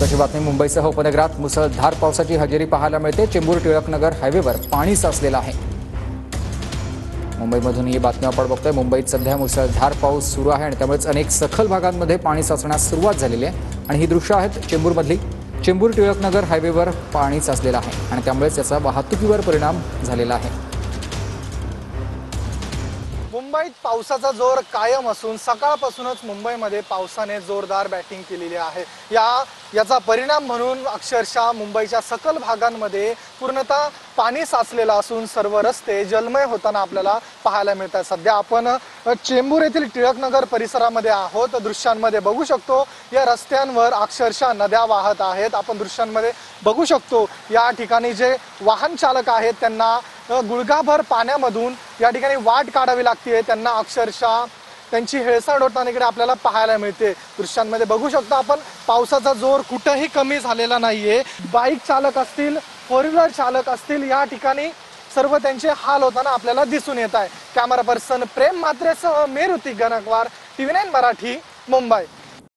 महत्त्वाची बातमी मुंबईसह उपनगरात मुसळधार पावसाची हजेरी पाहायला मिळते। चेंबूर टिळकनगर हायवेवर पाणी साचलेलं आहे। मुंबईमधून ही बातमी आपण बघतोय। मुंबईत सध्या मुसळधार पाऊस सुरू आहे आणि त्यामुळेच अनेक सखल भागांमध्ये पाणी साचण्यास सुरुवात झालेली आहे आणि ही दृश्य आहेत चेंबूरमधली। चेंबूर टिळकनगर हायवेवर पाणी साचलेलं आहे आणि त्यामुळेच याचा वाहतुकीवर परिणाम झालेला आहे। मुंबईत पावसाचा जोर कायम असून सकाळपासूनच मुंबईमध्ये पावसाने जोरदार बॅटिंग केलेली आहे। याचा परिणाम म्हणून अक्षरशः मुंबईच्या सकल भागांमध्ये पूर्णतः पाणी साचलेलं असून सर्व रस्ते जलमय होताना आपल्याला पाहायला मिळतात। सध्या आपण चेंबूर येथील टिळकनगर परिसरामध्ये आहोत। दृश्यांमध्ये बघू शकतो या रस्त्यांवर अक्षरशः नद्या वाहत आहेत। आपण दृश्यांमध्ये बघू शकतो या ठिकाणी जे वाहन चालक आहेत त्यांना गुडघाभर पाण्यामधून या ठिकाणी वाट काढावी लागते। त्यांना अक्षरशः त्यांची हेळसांड होताना इकडे आपल्याला पाहायला मिळते। दृश्यांमध्ये बघू शकतो आपण पावसाचा जोर कुठेही कमी झालेला नाहीये। बाईक चालक असतील, फोर व्हीलर चालक असतील, या ठिकाणी सर्व त्यांचे हाल होताना आपल्याला दिसून येत आहे। कॅमेरा पर्सन प्रेम म्हात्रेसह मी ऋतिक गणकवार, TV9 मराठी, मुंबई।